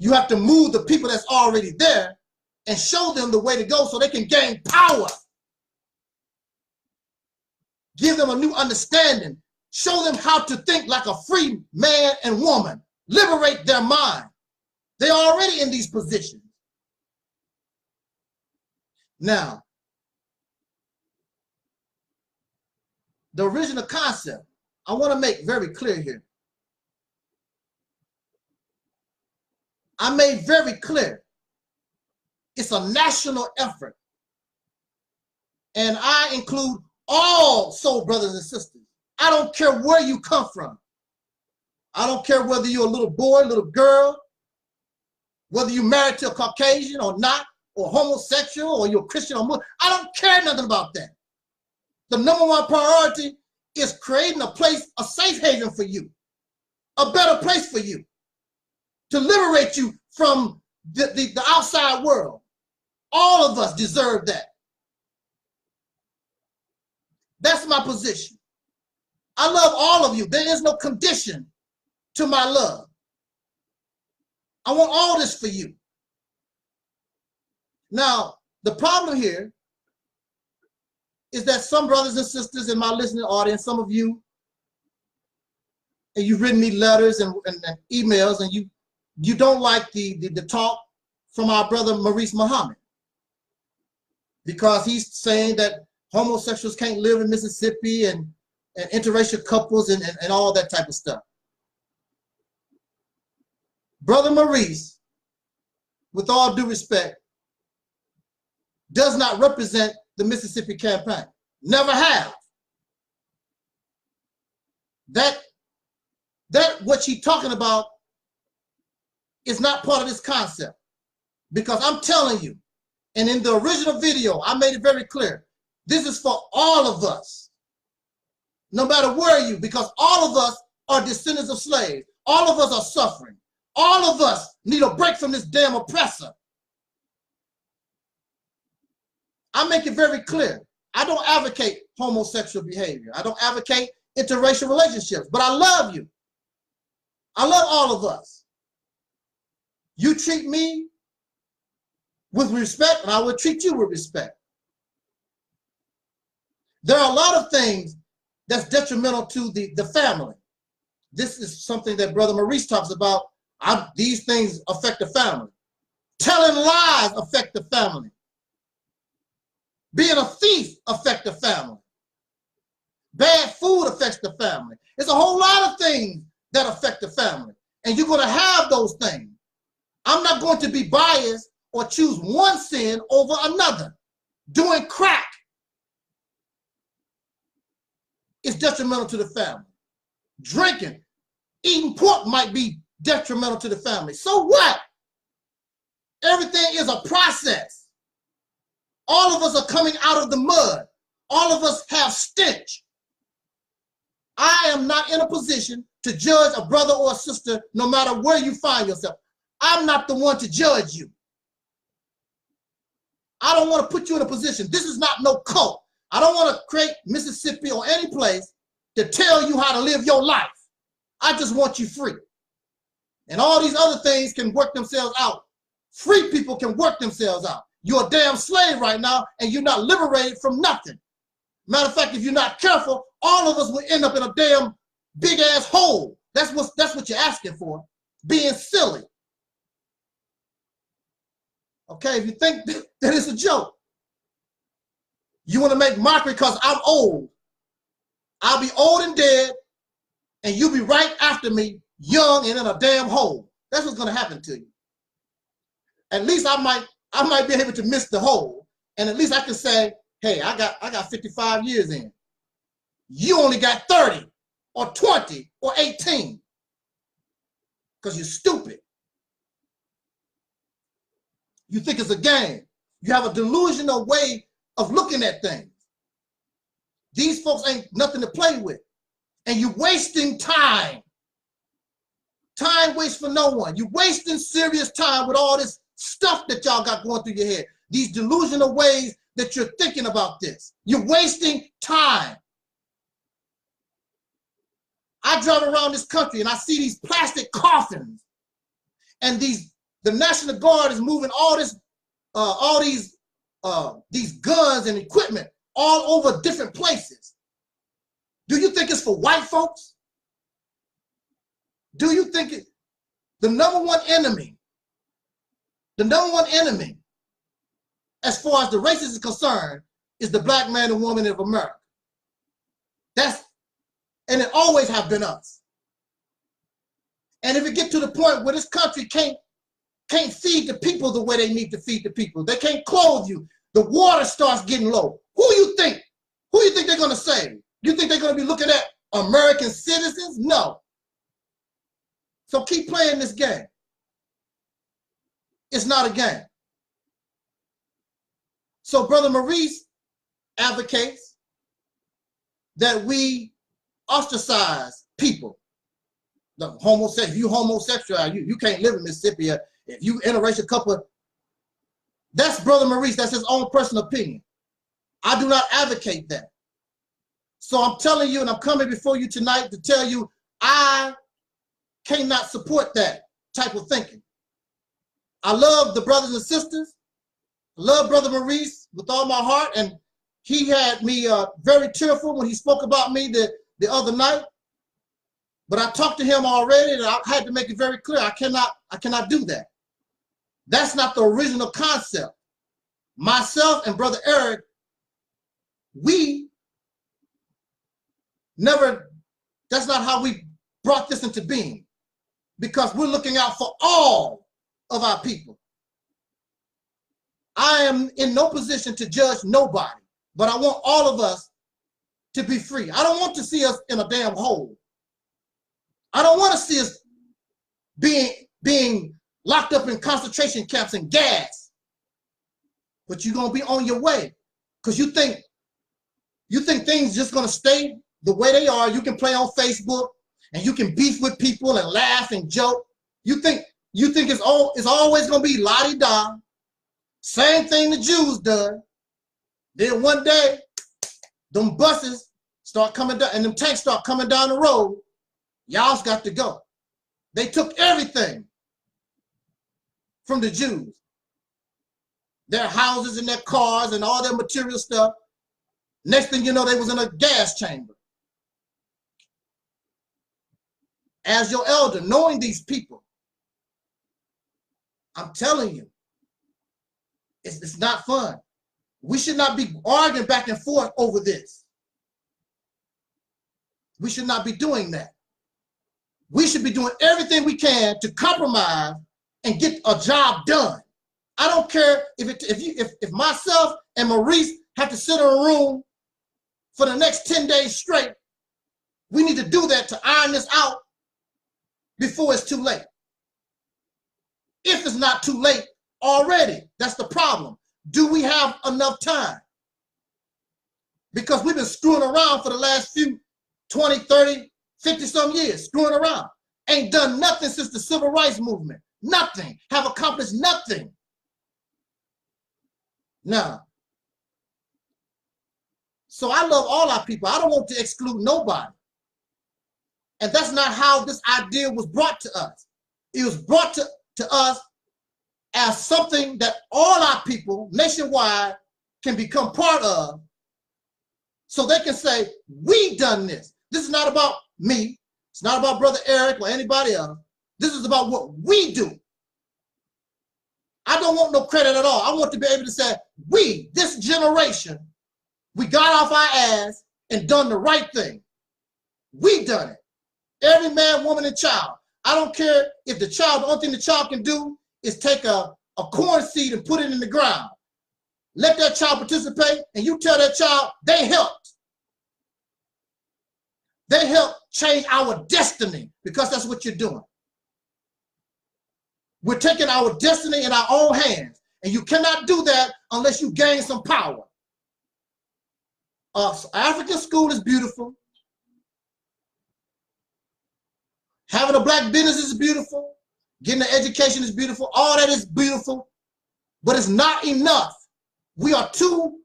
You have to move the people that's already there and show them the way to go so they can gain power. Give them a new understanding. Show them how to think like a free man and woman. Liberate their mind. They're already in these positions. Now, the original concept, I want to make very clear here. I made very clear, it's a national effort. And I include all soul brothers and sisters. I don't care where you come from. I don't care whether you're a little boy, little girl, whether you're married to a Caucasian or not, or homosexual, or you're Christian or Muslim. I don't care nothing about that. The #1 priority is creating a place, a safe haven for you, a better place for you, to liberate you from the outside world. All of us deserve that. That's my position. I love all of you. There is no condition to my love. I want all this for you. Now, the problem here is that some brothers and sisters in my listening audience, some of you, and you've written me letters and emails, and you don't like the talk from our brother Maurice Muhammad, because he's saying that homosexuals can't live in Mississippi and interracial couples and all that type of stuff. Brother Maurice, with all due respect, does not represent the Mississippi campaign. Never have. That what she's talking about is not part of this concept. Because I'm telling you, and in the original video, I made it very clear, this is for all of us. No matter where you, because all of us are descendants of slaves. All of us are suffering. All of us need a break from this damn oppressor. I make it very clear. I don't advocate homosexual behavior. I don't advocate interracial relationships, but I love you. I love all of us. You treat me with respect, and I will treat you with respect. There are a lot of things that's detrimental to the family. This is something that Brother Maurice talks about. These things affect the family. Telling lies affect the family. Being a thief affects the family. Bad food affects the family. There's a whole lot of things that affect the family. And you're going to have those things. I'm not going to be biased or choose one sin over another. Doing crack is detrimental to the family. Drinking, eating pork might be detrimental to the family. So what? Everything is a process. All of us are coming out of the mud. All of us have stench. I am not in a position to judge a brother or a sister no matter where you find yourself. I'm not the one to judge you. I don't want to put you in a position. This is not no cult. I don't want to create Mississippi or any place to tell you how to live your life. I just want you free. And all these other things can work themselves out. Free people can work themselves out. You're a damn slave right now, and you're not liberated from nothing. Matter of fact, if you're not careful, all of us will end up in a damn big ass hole. That's what you're asking for, being silly. Okay, if you think that it's a joke, you want to make mockery because I'm old. I'll be old and dead, and you'll be right after me, young and in a damn hole. That's what's going to happen to you. At least I might be able to miss the hole, and at least I can say, hey, I got 55 years in. You only got 30 or 20 or 18 because you're stupid. You think it's a game. You have a delusional way of looking at things. These folks ain't nothing to play with. And you're wasting time. Time waits for no one. You're wasting serious time with all this stuff that y'all got going through your head. These delusional ways that you're thinking about this. You're wasting time. I drive around this country and I see these plastic coffins, and the National Guard is moving all these guns and equipment all over different places. Do you think it's for white folks? Do you think the number one enemy as far as the race is concerned is the black man and woman of America? And it always have been us. And if it get to the point where this country can't feed the people the way they need to feed the people, they can't clothe you, the water starts getting low, who you think they're going to save? You think they're going to be looking at American citizens? No. So keep playing this game. It's not a game. So Brother Maurice advocates that we ostracize people. If you homosexual, you can't live in Mississippi. If you interracial couple, that's Brother Maurice. That's his own personal opinion. I do not advocate that. So I'm telling you, and I'm coming before you tonight to tell you, I cannot support that type of thinking. I love the brothers and sisters. I love Brother Maurice with all my heart, and he had me very tearful when he spoke about me the other night. But I talked to him already, and I had to make it very clear. I cannot do that. That's not the original concept. Myself and Brother Eric, we never, that's not how we brought this into being, because we're looking out for all of our people. I am in no position to judge nobody, but I want all of us to be free. I don't want to see us in a damn hole. I don't want to see us being locked up in concentration camps and gas. But you're going to be on your way, because you think things just going to stay the way they are. You can play on Facebook and you can beef with people and laugh and joke. You think it's always going to be la-di-da. Same thing the Jews done. Then one day, them buses start coming down and them tanks start coming down the road. Y'all's got to go. They took everything from the Jews. their houses and their cars and all their material stuff. Next thing you know, they was in a gas chamber. As your elder, knowing these people, I'm telling you, it's not fun. We should not be arguing back and forth over this. We should not be doing that. We should be doing everything we can to compromise and get a job done. I don't care if myself and Maurice have to sit in a room for the next 10 days straight. We need to do that to iron this out before it's too late. If it's not too late already, that's the problem. Do we have enough time? Because we've been screwing around for the last few 20, 30, 50 some years, screwing around. Ain't done nothing since the civil rights movement. Nothing. Have accomplished nothing. Now, so I love all our people. I don't want to exclude nobody. And that's not how this idea was brought to us. It was brought to us as something that all our people nationwide can become part of, so they can say, we done this. This is not about me. It's not about Brother Eric or anybody else. This is about what we do. I don't want no credit at all. I want to be able to say, we, this generation, we got off our ass and done the right thing. We done it. Every man, woman, and child. I don't care if the child, the only thing the child can do is take a corn seed and put it in the ground. Let that child participate, and you tell that child they helped. They helped change our destiny, because that's what you're doing. We're taking our destiny in our own hands, and you cannot do that unless you gain some power. African school is beautiful. Having a black business is beautiful. Getting an education is beautiful. All that is beautiful, but it's not enough. We're too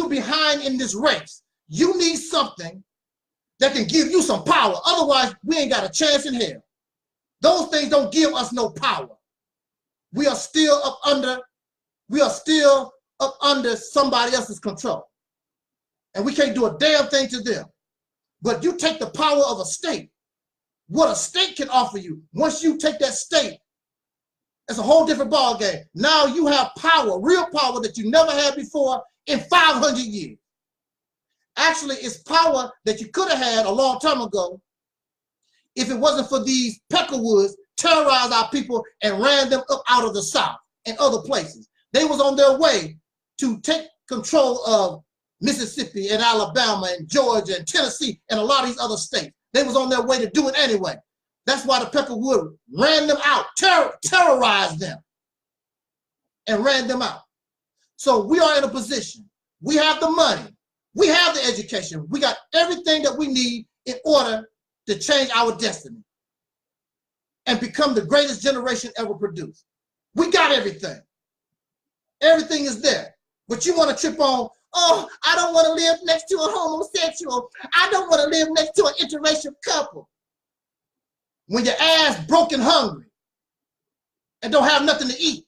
behind in this race. You need something that can give you some power. Otherwise, we ain't got a chance in hell. Those things don't give us no power. We are still up under somebody else's control. And we can't do a damn thing to them. But you take the power of a state. What a state can offer you, once you take that state, it's a whole different ball game. Now you have power, real power that you never had before in 500 years. Actually, it's power that you could have had a long time ago if it wasn't for these Peckerwoods terrorized our people and ran them up out of the South and other places. They was on their way to take control of Mississippi and Alabama and Georgia and Tennessee and a lot of these other states. They was on their way to do it anyway. That's why the Peckerwood ran them out, terrorized them, and ran them out. So we are in a position. We have the money. We have the education. We got everything that we need in order to change our destiny and become the greatest generation ever produced. We got everything. Everything is there. But you want to trip on, oh, I don't want to live next to a homosexual. I don't want to live next to an interracial couple. When your ass broke and hungry and don't have nothing to eat,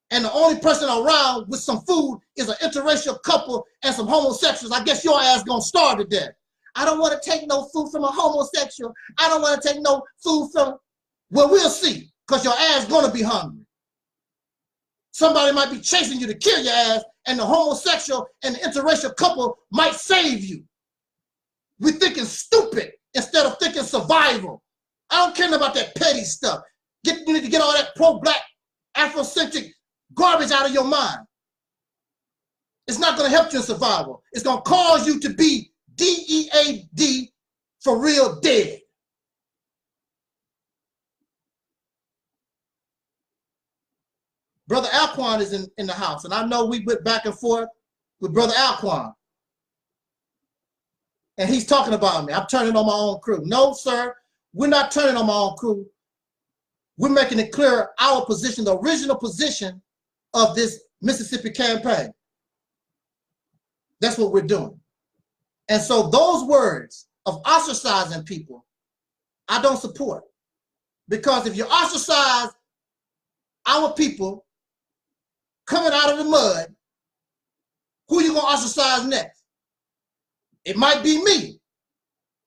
and the only person around with some food is an interracial couple and some homosexuals, I guess your ass gonna starve to death. I don't want to take no food from a homosexual. I don't want to take no food from, well, we'll see, because your ass gonna be hungry. Somebody might be chasing you to kill your ass, and the homosexual and the interracial couple might save you. We're thinking stupid instead of thinking survival. I don't care about that petty stuff. You need to get all that pro-black, Afrocentric garbage out of your mind. It's not going to help you in survival. It's going to cause you to be DEAD, for real dead. Brother Alquan is in the house, and I know we went back and forth with Brother Alquan. And he's talking about me. I'm turning on my own crew. No, sir, we're not turning on my own crew. We're making it clear our position, the original position of this Mississippi campaign. That's what we're doing. And so those words of ostracizing people, I don't support. Because if you ostracize our people coming out of the mud, who you gonna ostracize next? It might be me.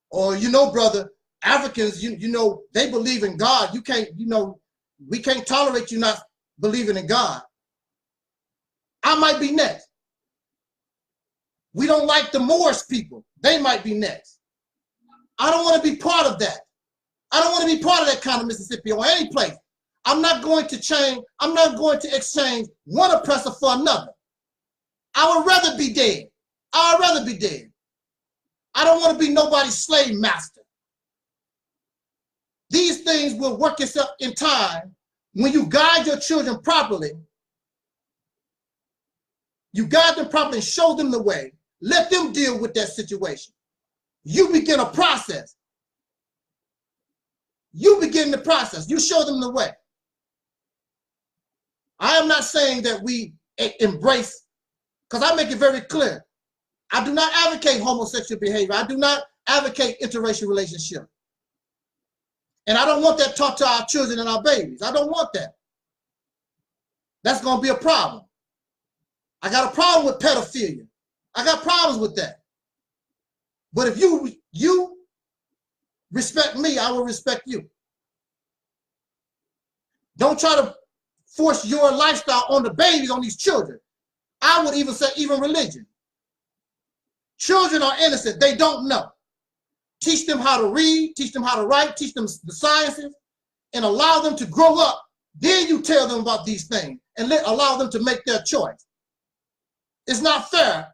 Or, you know, brother, Africans, you know, they believe in God. You can't, you know, we can't tolerate you not believing in God. I might be next. We don't like the Moorish people. They might be next. I don't want to be part of that. I don't want to be part of that kind of Mississippi or any place. I'm not going to change. I'm not going to exchange one oppressor for another. I would rather be dead. I would rather be dead. I don't want to be nobody's slave master. These things will work itself in time when you guide your children properly. You guide them properly and show them the way. Let them deal with that situation. You begin a process. You begin the process. You show them the way. I am not saying that we embrace, because I make it very clear. I do not advocate homosexual behavior. I do not advocate interracial relationships. And I don't want that taught to our children and our babies. I don't want that. That's going to be a problem. I got a problem with pedophilia. I got problems with that. But if you respect me, I will respect you. Don't try to force your lifestyle on the babies, on these children. I would even say even religion. Children are innocent. They don't know. Teach them how to read, teach them how to write, teach them the sciences, and allow them to grow up. Then you tell them about these things and allow them to make their choice. It's not fair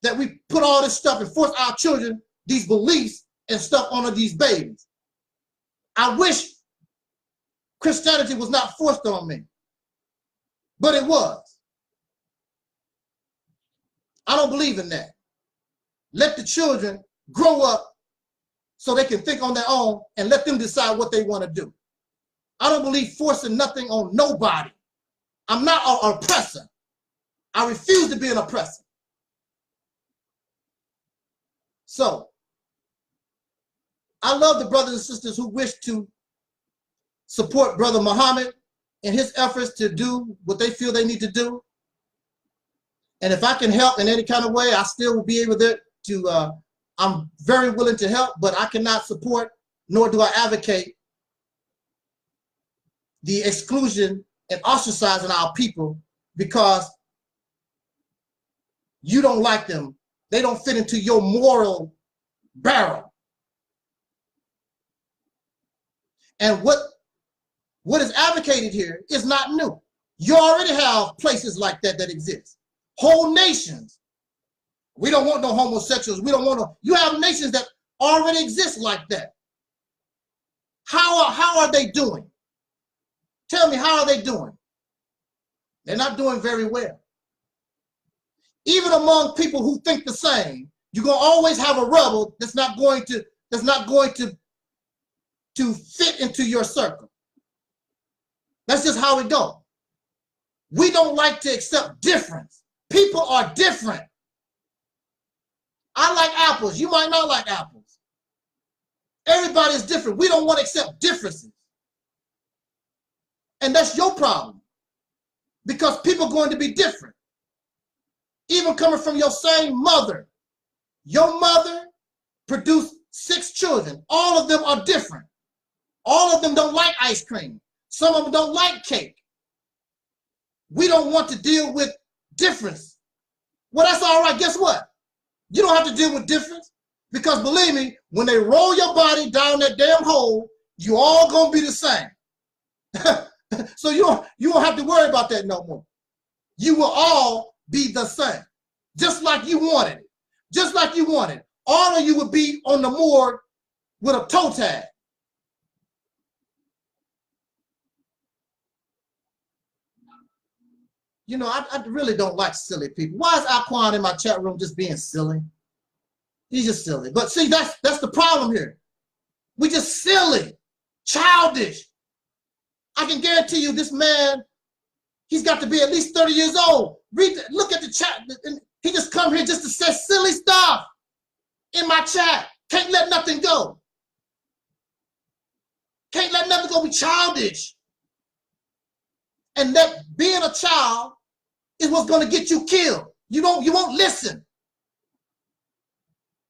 that we put all this stuff and force our children these beliefs and stuff on these babies. I wish Christianity was not forced on me, but it was. I don't believe in that. Let the children grow up so they can think on their own and let them decide what they want to do. I don't believe forcing nothing on nobody. I'm not an oppressor. I refuse to be an oppressor. So, I love the brothers and sisters who wish to support Brother Muhammad in his efforts to do what they feel they need to do. And if I can help in any kind of way, I still will be able to, I'm very willing to help, but I cannot support, nor do I advocate the exclusion and ostracizing our people because you don't like them. They don't fit into your moral barrel. And what is advocated here is not new. You already have places like that that exist. Whole nations. We don't want no homosexuals. We don't want no. You have nations that already exist like that. How are they doing? Tell me, how are they doing? They're not doing very well. Even among people who think the same, you're gonna always have a rebel that's not going to fit into your circle. That's just how it goes. We don't like to accept difference. People are different. I like apples. You might not like apples. Everybody is different. We don't want to accept differences. And that's your problem. Because people are going to be different. Even coming from your same mother. Your mother produced 6 children. All of them are different. All of them don't like ice cream. Some of them don't like cake. We don't want to deal with difference. Well, that's all right. Guess what? You don't have to deal with difference because believe me, when they roll your body down that damn hole, you all gonna be the same. So you don't have to worry about that no more. You will all be the same, just like you wanted it. Just like you wanted. All of you would be on the morgue with a toe tag. You know, I really don't like silly people. Why is Aquan in my chat room just being silly? He's just silly. But see, that's the problem here. We just silly, childish. I can guarantee you this man, he's got to be at least 30 years old. Look at the chat. He just come here just to say silly stuff in my chat. Can't let nothing go. Can't let nothing go. Be childish. And that being a child is what's going to get you killed. You won't listen.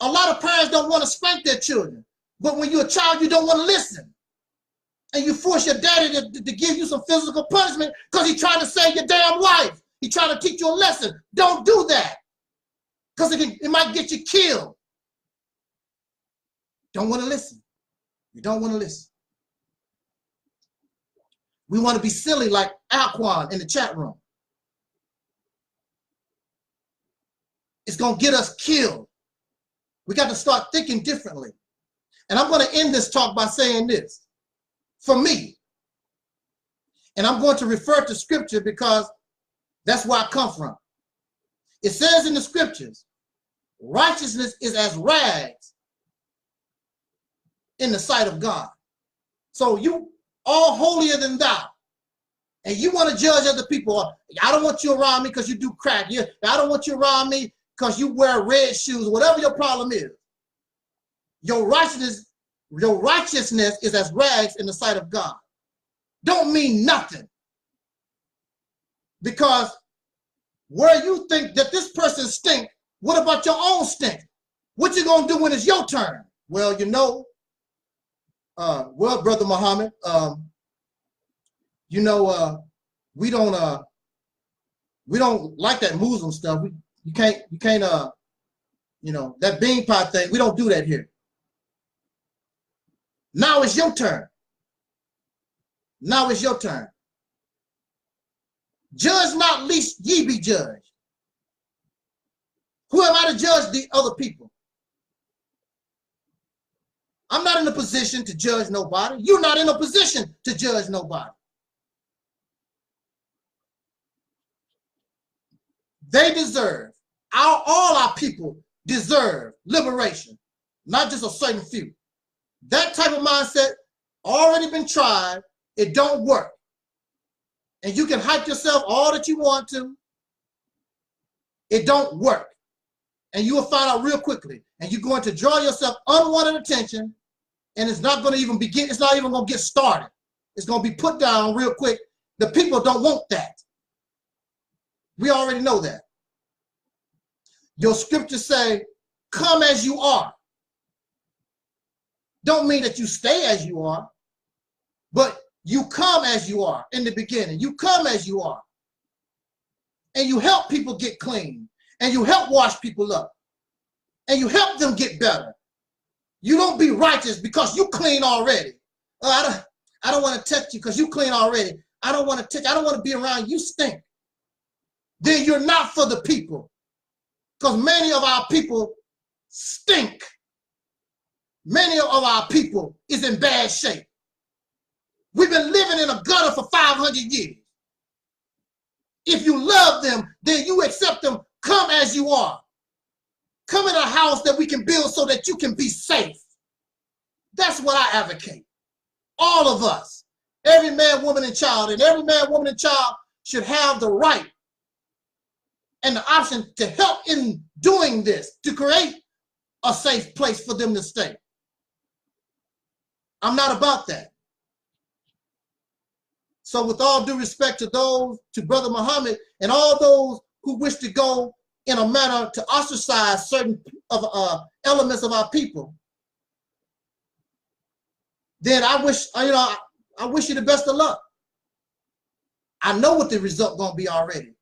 A lot of parents don't want to spank their children, but when you're a child, you don't want to listen. And you force your daddy to give you some physical punishment because he's trying to save your damn life. He's trying to teach you a lesson. Don't do that, because it might get you killed. Don't want to listen. You don't want to listen. We want to be silly like Alquan in the chat room. It's going to get us killed. We got to start thinking differently. And I'm going to end this talk by saying this. For me, and I'm going to refer to scripture because that's where I come from. It says in the scriptures, righteousness is as rags in the sight of God. So you all holier than thou, and you want to judge other people. I don't want you around me because you do crack. I don't want you around me because you wear red shoes. Whatever your problem is, your righteousness is as rags in the sight of God. Don't mean nothing, because where you think that this person stink, what about your own stink? What you gonna do when it's your turn? Well, you know, Brother Muhammad, we don't like that Muslim stuff. You can't, that bean pot thing. We don't do that here. Now it's your turn. Now it's your turn. Judge not, lest ye be judged. Who am I to judge the other people? I'm not in a position to judge nobody. You're not in a position to judge nobody. They deserve, all our people deserve liberation, not just a certain few. That type of mindset already been tried. It don't work. And you can hype yourself all that you want to. It don't work. And you will find out real quickly. And you're going to draw yourself unwanted attention. And it's not going to even begin. It's not even going to get started. It's going to be put down real quick. The people don't want that. We already know that. Your scriptures say, come as you are. Don't mean that you stay as you are, but you come as you are in the beginning. You come as you are. And you help people get clean. And you help wash people up. And you help them get better. You don't be righteous because you clean already. Oh, I don't want to touch you because you clean already. I don't want to touch. I don't want to be around you. Stink. Then you're not for the people, because many of our people stink. Many of our people is in bad shape. We've been living in a gutter for 500 years. If you love them, then you accept them. Come as you are. Come in a house that we can build so that you can be safe. That's what I advocate. All of us, every man, woman, and child, and every man, woman, and child should have the right and the option to help in doing this, to create a safe place for them to stay. I'm not about that. So with all due respect to Brother Muhammad and all those who wish to go in a manner to ostracize certain elements of our people, then I wish you the best of luck. I know what the result gonna be already.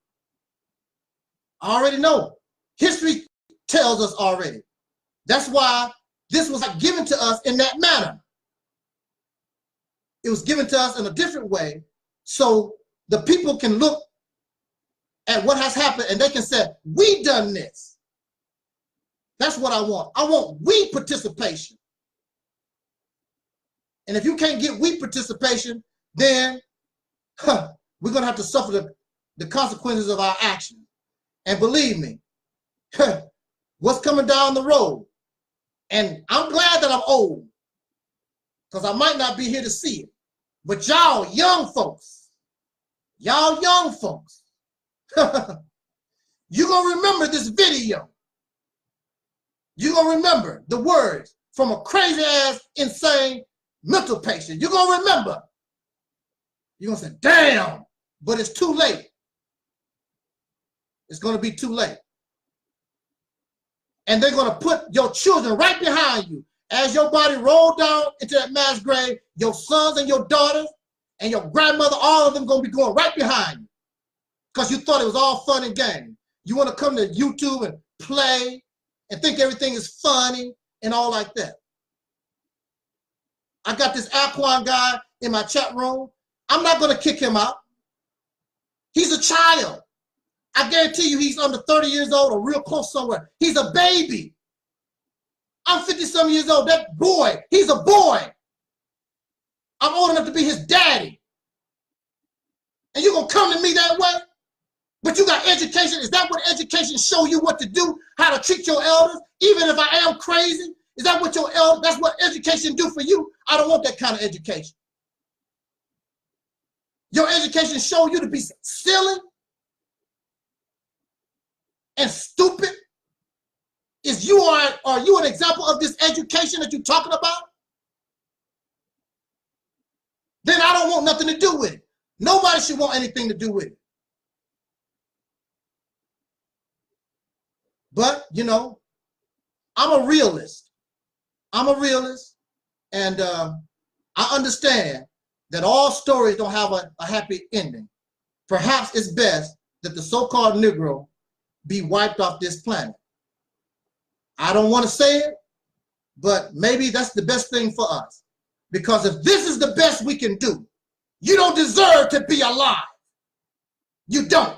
I already know. History tells us already. That's why this was given to us in that manner. It was given to us in a different way, so the people can look at what has happened and they can say, we done this. That's what I want. I want we participation. And if you can't get we participation, then we're going to have to suffer the consequences of our actions. And believe me, what's coming down the road, and I'm glad that I'm old, because I might not be here to see it, but y'all young folks, you're going to remember this video. You're going to remember the words from a crazy ass, insane mental patient. You're going to remember. You're going to say, damn, but it's too late. it's going to be too late. And they're going to put your children right behind you. As your body roll down into that mass grave, your sons and your daughters and your grandmother, all of them going to be going right behind you. Because you thought it was all fun and game. You want to come to YouTube and play and think everything is funny and all like that. I got this Aquan guy in my chat room. I'm not going to kick him out. He's a child. I guarantee you he's under 30 years old or real close somewhere. He's a baby. I'm 50-some years old. That boy, he's a boy. I'm old enough to be his daddy. And you're going to come to me that way? But you got education. Is that what education show you what to do? How to treat your elders? Even if I am crazy? Is that what that's what education do for you? I don't want that kind of education. Your education show you to be silly and stupid? Are you an example of this education that you're talking about? Then I don't want nothing to do with it. Nobody should want anything to do with it. But, you know, I'm a realist. I'm a realist, and I understand that all stories don't have a happy ending. Perhaps it's best that the so-called Negro be wiped off this planet. I don't want to say it, but maybe that's the best thing for us. Because if this is the best we can do, you don't deserve to be alive. You don't.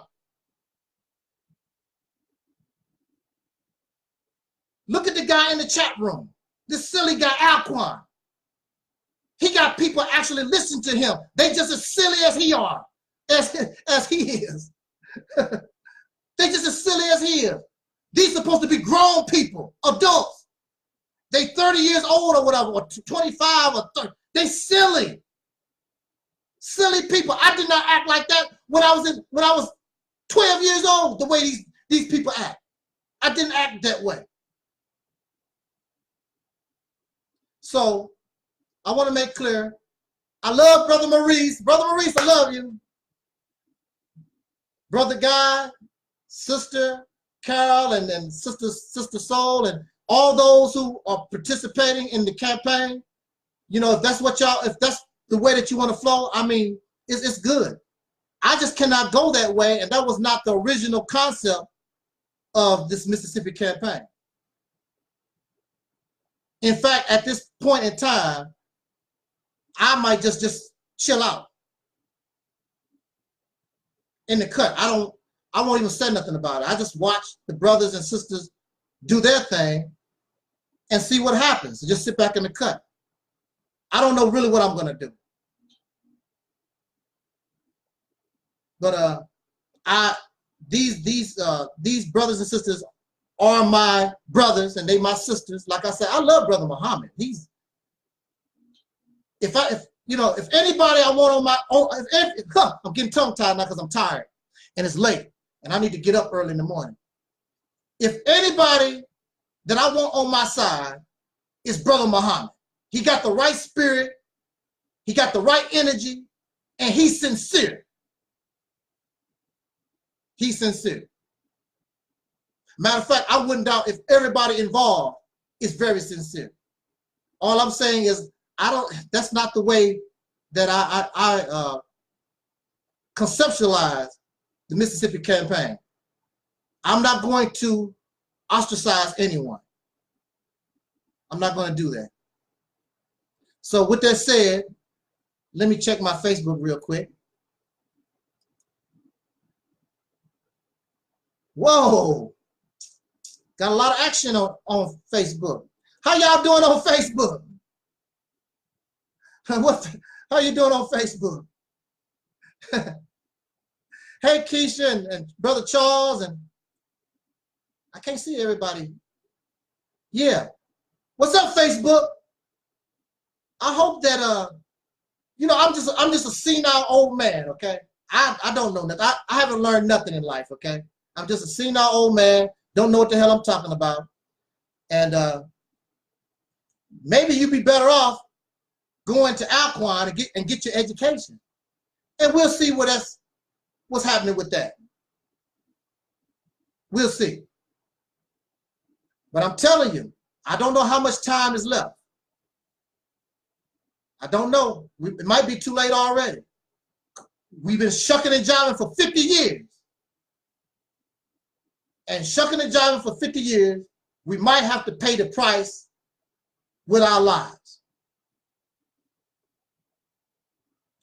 Look at the guy in the chat room. This silly guy, Alquan. He got people actually listen to him. They just as silly as he are, as he is. They just as silly as he is. These supposed to be grown people, adults. They 30 years old or whatever, or 25 or 30. They silly. Silly people. I did not act like that when I was 12 years old, the way these people act. I didn't act that way. So I want to make clear, I love Brother Maurice. Brother Maurice, I love you. Brother Guy, Sister Carol, and then Sister Soul, and all those who are participating in the campaign. You know, if that's the way that you want to flow, I mean, it's good. I just cannot go that way, and that was not the original concept of this Mississippi campaign. In fact, at this point in time, I might just chill out in the cut. I won't even say nothing about it. I just watch the brothers and sisters do their thing and see what happens. Just sit back in the cut. I don't know really what I'm gonna do. But these brothers and sisters are my brothers and they my sisters. Like I said, I love Brother Muhammad. If anybody I want on my own, I'm getting tongue tied now because I'm tired and it's late and I need to get up early in the morning. If anybody that I want on my side is Brother Muhammad. He got the right spirit, he got the right energy, and he's sincere. He's sincere. Matter of fact, I wouldn't doubt if everybody involved is very sincere. All I'm saying is, that's not the way that I conceptualize the Mississippi campaign. I'm not going to ostracize anyone. I'm not going to do that. So with that said, let me check my Facebook real quick. Whoa, got a lot of action on Facebook. How y'all doing on Facebook? How you doing on Facebook? Hey, Keisha and Brother Charles, and I can't see everybody. Yeah, what's up, Facebook? I hope that I'm just a senile old man. Okay, I don't know nothing. I haven't learned nothing in life. Okay, I'm just a senile old man. Don't know what the hell I'm talking about. And maybe you'd be better off going to Alquan and get your education. And we'll see what's happening with that. We'll see. But I'm telling you, I don't know how much time is left. I don't know. It might be too late already. We've been shucking and jiving for 50 years. And shucking and jiving for 50 years, we might have to pay the price with our lives.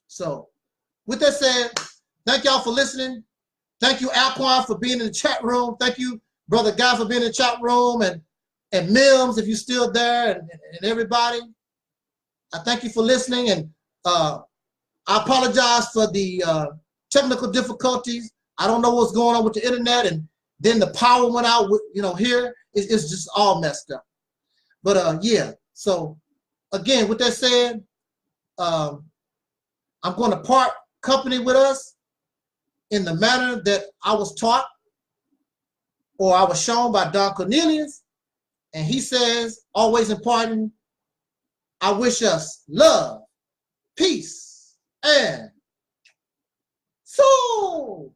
So, with that said, thank y'all for listening. Thank you, Alquan, for being in the chat room. Thank you, Brother Guy, for being in the chat room, and Mims, if you're still there, and everybody. I thank you for listening, and I apologize for the technical difficulties. I don't know what's going on with the internet, and then the power went out. Here it's just all messed up. But yeah. So again, with that said, I'm going to part company with us in the manner that I was taught, or I was shown by Don Cornelius, and he says, always imparting, I wish us love, peace, and soul.